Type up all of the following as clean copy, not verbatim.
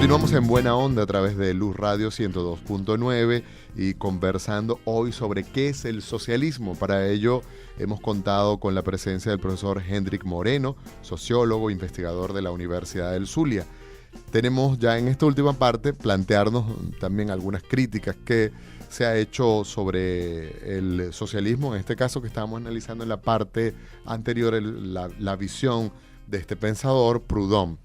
Continuamos en Buena Onda a través de Luz Radio 102.9 y conversando hoy sobre qué es el socialismo. Para ello hemos contado con la presencia del profesor Hendrik Moreno, sociólogo, investigador de la Universidad del Zulia. Tenemos ya en esta última parte plantearnos también algunas críticas que se ha hecho sobre el socialismo, en este caso que estábamos analizando en la parte anterior, la visión de este pensador, Proudhon.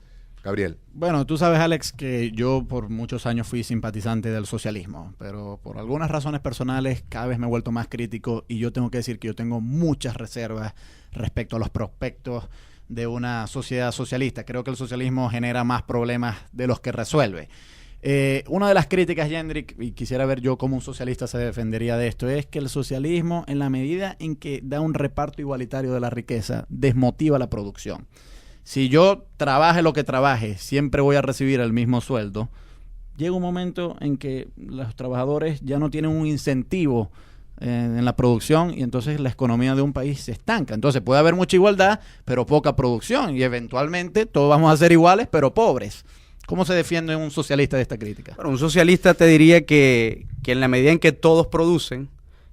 Gabriel. Bueno, tú sabes, Alex, que yo por muchos años fui simpatizante del socialismo, pero por algunas razones personales cada vez me he vuelto más crítico y yo tengo que decir que yo tengo muchas reservas respecto a los prospectos de una sociedad socialista. Creo que el socialismo genera más problemas de los que resuelve. Una de las críticas, Hendrik, y quisiera ver yo cómo un socialista se defendería de esto, es que el socialismo, en la medida en que da un reparto igualitario de la riqueza, desmotiva la producción. Si yo trabaje lo que trabaje, siempre voy a recibir el mismo sueldo. Llega un momento en que los trabajadores ya no tienen un incentivo en la producción y entonces la economía de un país se estanca. Entonces puede haber mucha igualdad, pero poca producción y eventualmente todos vamos a ser iguales, pero pobres. ¿Cómo se defiende un socialista de esta crítica? Bueno, un socialista te diría que en la medida en que todos producen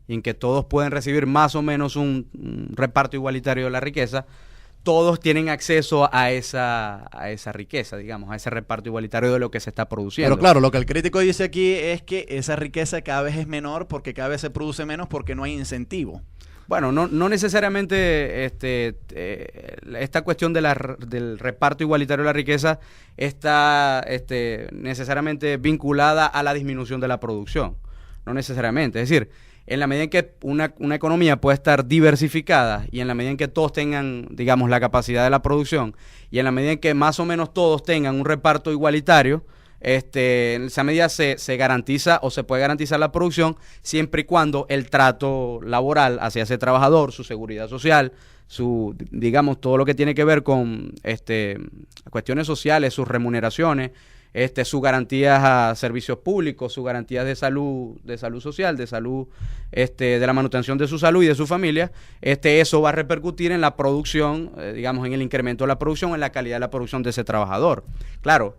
y en que todos pueden recibir más o menos un reparto igualitario de la riqueza, todos tienen acceso a esa riqueza, digamos, a ese reparto igualitario de lo que se está produciendo. Pero claro, lo que el crítico dice aquí es que esa riqueza cada vez es menor porque cada vez se produce menos porque no hay incentivo. Bueno, no necesariamente esta cuestión del reparto igualitario de la riqueza está necesariamente vinculada a la disminución de la producción. No necesariamente. Es decir, en la medida en que una economía puede estar diversificada y en la medida en que todos tengan, digamos, la capacidad de la producción y en la medida en que más o menos todos tengan un reparto igualitario, en esa medida se garantiza o se puede garantizar la producción siempre y cuando el trato laboral hacia ese trabajador, su seguridad social, digamos, todo lo que tiene que ver con cuestiones sociales, sus remuneraciones, sus garantías a servicios públicos, sus garantías de salud social, de salud, de la manutención de su salud y de su familia, eso va a repercutir en la producción, digamos, en el incremento de la producción, en la calidad de la producción de ese trabajador. Claro,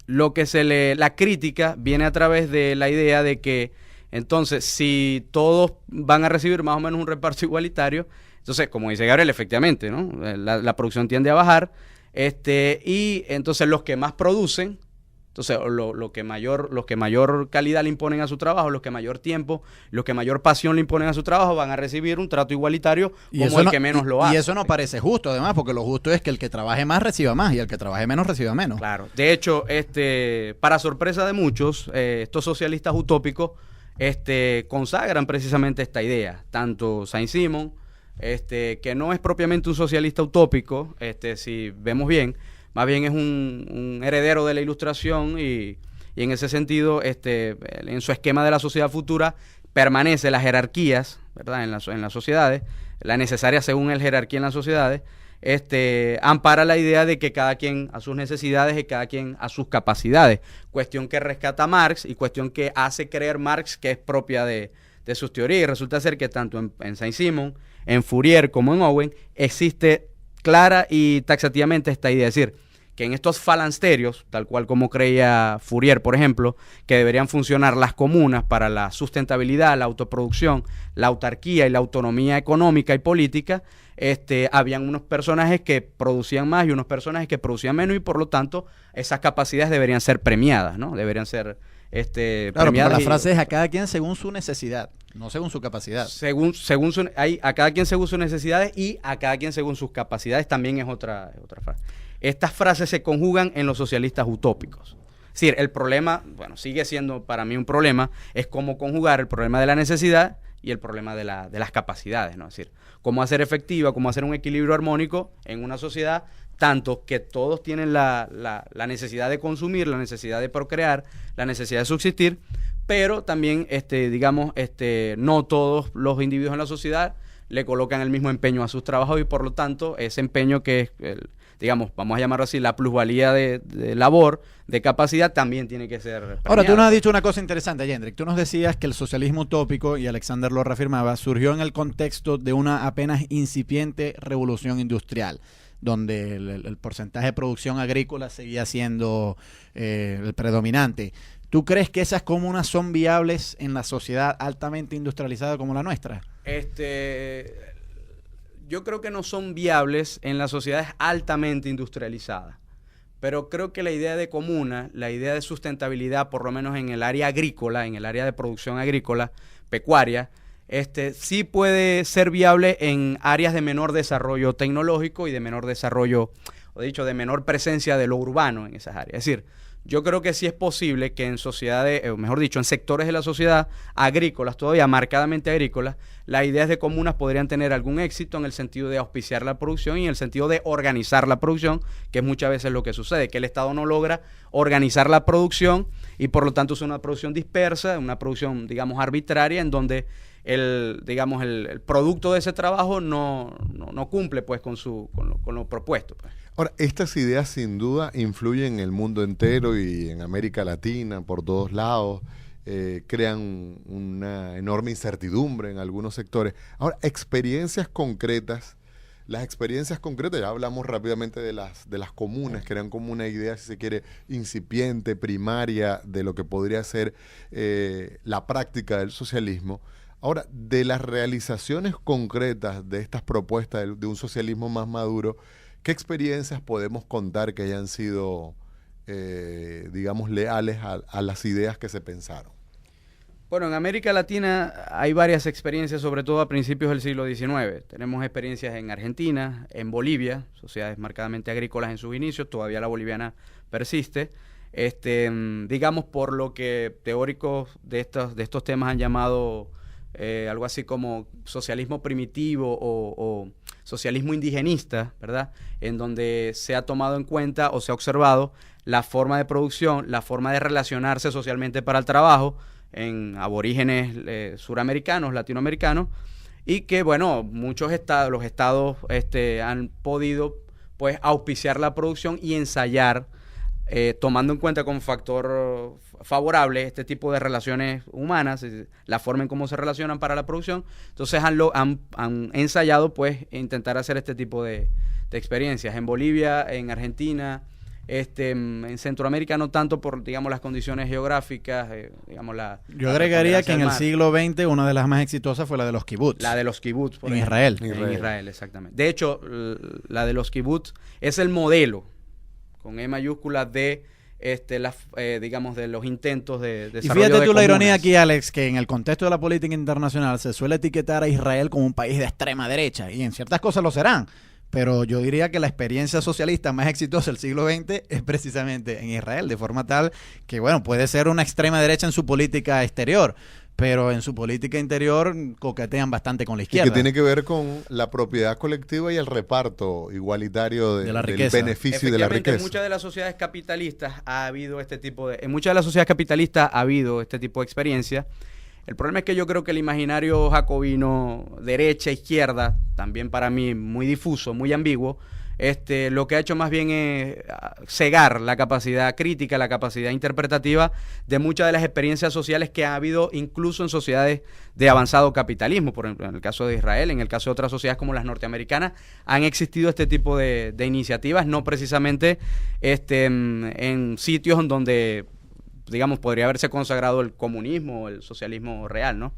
la crítica viene a través de la idea de que, entonces, si todos van a recibir más o menos un reparto igualitario, entonces, como dice Gabriel, efectivamente, ¿no? La producción tiende a bajar, y entonces los que más producen, entonces los que mayor calidad le imponen a su trabajo, los que mayor tiempo, los que mayor pasión le imponen a su trabajo, van a recibir un trato igualitario como el que menos lo hace. Y eso no parece justo, además, porque lo justo es que el que trabaje más reciba más y el que trabaje menos reciba menos. Claro. De hecho, para sorpresa de muchos, estos socialistas utópicos consagran precisamente esta idea. Tanto Saint-Simon, que no es propiamente un socialista utópico, si vemos bien, más bien es un heredero de la Ilustración y en ese sentido, en su esquema de la sociedad futura permanece las jerarquías, ¿verdad? En las sociedades, la necesaria según él jerarquía en las sociedades, ampara la idea de que cada quien a sus necesidades y cada quien a sus capacidades, cuestión que rescata Marx y cuestión que hace creer Marx que es propia de sus teorías, y resulta ser que tanto en Saint-Simon, en Fourier como en Owen existe clara y taxativamente esta idea, es decir, que en estos falansterios, tal cual como creía Fourier, por ejemplo, que deberían funcionar las comunas para la sustentabilidad, la autoproducción, la autarquía y la autonomía económica y política, habían unos personajes que producían más y unos personajes que producían menos y por lo tanto esas capacidades deberían ser premiadas, ¿no? Deberían ser claro, pero la frase es a cada quien según su necesidad, no según su capacidad. A cada quien según sus necesidades y a cada quien según sus capacidades también es otra frase. Estas frases se conjugan en los socialistas utópicos. Es decir, el problema, bueno, sigue siendo para mí un problema, es cómo conjugar el problema de la necesidad y el problema de las capacidades, ¿no? Es decir, cómo hacer efectiva, cómo hacer un equilibrio armónico en una sociedad, tanto que todos tienen la necesidad de consumir, la necesidad de procrear, la necesidad de subsistir, pero también, no todos los individuos en la sociedad le colocan el mismo empeño a sus trabajos y por lo tanto ese empeño que es, vamos a llamarlo así, la plusvalía de labor, de capacidad, también tiene que ser premiada. Ahora, tú nos has dicho una cosa interesante, Hendrik. Tú nos decías que el socialismo utópico, y Alexander lo reafirmaba, surgió en el contexto de una apenas incipiente revolución industrial. donde el porcentaje de producción agrícola seguía siendo el predominante. ¿Tú crees que esas comunas son viables en la sociedad altamente industrializada como la nuestra? Yo creo que no son viables en las sociedades altamente industrializadas, pero creo que la idea de comuna, la idea de sustentabilidad, por lo menos en el área agrícola, en el área de producción agrícola, pecuaria, sí puede ser viable en áreas de menor desarrollo tecnológico y de menor desarrollo, o dicho, de menor presencia de lo urbano en esas áreas. Es decir, yo creo que sí es posible que en sociedades, o mejor dicho, en sectores de la sociedad agrícolas, todavía marcadamente agrícolas, las ideas de comunas podrían tener algún éxito en el sentido de auspiciar la producción y en el sentido de organizar la producción, que es muchas veces lo que sucede, que el Estado no logra organizar la producción y por lo tanto es una producción dispersa, una producción, digamos, arbitraria, en donde el producto de ese trabajo no cumple pues con lo propuesto, pues. Ahora, estas ideas sin duda influyen en el mundo entero y en América Latina, por todos lados, crean una enorme incertidumbre en algunos sectores. Ahora, las experiencias concretas, ya hablamos rápidamente de las comunas, que eran como una idea, si se quiere, incipiente, primaria, de lo que podría ser la práctica del socialismo. Ahora, de las realizaciones concretas de estas propuestas de un socialismo más maduro, ¿qué experiencias podemos contar que hayan sido, digamos, leales a las ideas que se pensaron? Bueno, en América Latina hay varias experiencias, sobre todo a principios del siglo XIX. Tenemos experiencias en Argentina, en Bolivia, sociedades marcadamente agrícolas en sus inicios, todavía la boliviana persiste. Digamos, por lo que teóricos de estos temas han llamado algo así como socialismo primitivo o socialismo indigenista, ¿verdad? En donde se ha tomado en cuenta o se ha observado la forma de producción, la forma de relacionarse socialmente para el trabajo en aborígenes suramericanos, latinoamericanos, y que, bueno, los estados han podido, pues, auspiciar la producción y ensayar, tomando en cuenta como factor favorable este tipo de relaciones humanas, la forma en cómo se relacionan para la producción. Entonces han ensayado, pues, intentar hacer este tipo de experiencias en Bolivia, en Argentina, en Centroamérica no tanto por, digamos, las condiciones geográficas, Yo agregaría que en el siglo XX una de las más exitosas fue la de los kibbutz. La de los kibbutz, por en ejemplo. Israel. En Israel, exactamente. De hecho, la de los kibbutz es el modelo, con E mayúscula, de digamos, de los intentos de desarrollo. Y fíjate tú la ironía comunas. aquí, Alex, que en el contexto de la política internacional se suele etiquetar a Israel como un país de extrema derecha, y en ciertas cosas lo serán, pero yo diría que la experiencia socialista más exitosa del siglo XX es precisamente en Israel, de forma tal que, bueno, puede ser una extrema derecha en su política exterior, pero en su política interior coquetean bastante con la izquierda. Y que tiene que ver con la propiedad colectiva y el reparto igualitario de la del riqueza. beneficio y de la riqueza. En muchas de las sociedades capitalistas ha habido este tipo de experiencia. El problema es que yo creo que el imaginario jacobino, derecha, izquierda, también para mí muy difuso, muy ambiguo, lo que ha hecho más bien es cegar la capacidad crítica, la capacidad interpretativa de muchas de las experiencias sociales que ha habido incluso en sociedades de avanzado capitalismo. Por ejemplo, en el caso de Israel, en el caso de otras sociedades como las norteamericanas, han existido este tipo de iniciativas, no precisamente en sitios en donde, digamos, podría haberse consagrado el comunismo o el socialismo real, ¿no?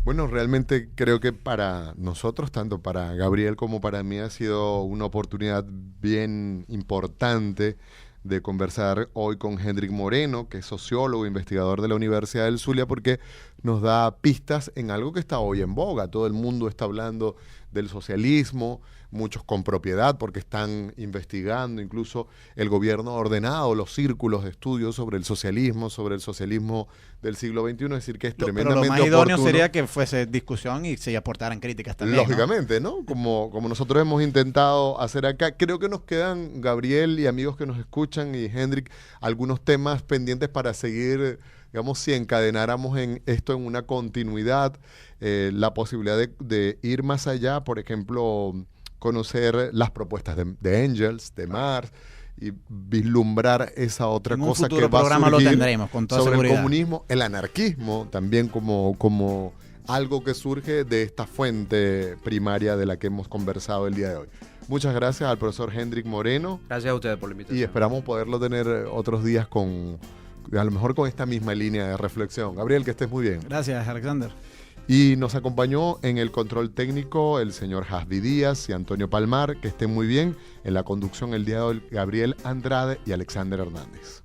Bueno, realmente creo que para nosotros, tanto para Gabriel como para mí, ha sido una oportunidad bien importante de conversar hoy con Hendrik Moreno, que es sociólogo e investigador de la Universidad del Zulia, porque nos da pistas en algo que está hoy en boga. Todo el mundo está hablando del socialismo, muchos con propiedad porque están investigando, incluso el gobierno ha ordenado los círculos de estudio sobre el socialismo del siglo XXI, es decir, que es tremendamente oportuno. Pero lo más idóneo oportuno. sería que fuese discusión y se aportaran críticas también, Lógicamente, ¿no? Como nosotros hemos intentado hacer acá. Creo que nos quedan, Gabriel y amigos que nos escuchan, y Hendrik, algunos temas pendientes para seguir, digamos, si encadenáramos en esto en una continuidad, la posibilidad de ir más allá, por ejemplo, conocer las propuestas de Engels, de Marx, y vislumbrar esa otra cosa que va a surgir programa lo tendremos, con toda sobre seguridad. el comunismo, el anarquismo, también como algo que surge de esta fuente primaria de la que hemos conversado el día de hoy. Muchas gracias al profesor Hendrik Moreno Gracias a ustedes por la invitación. y esperamos poderlo tener otros días a lo mejor con esta misma línea de reflexión. Gabriel, que estés muy bien. Gracias, Alexander. Y nos acompañó en el control técnico el señor Hasbi Díaz y Antonio Palmar, que estén muy bien. En la conducción el día de hoy, Gabriel Andrade y Alexander Hernández.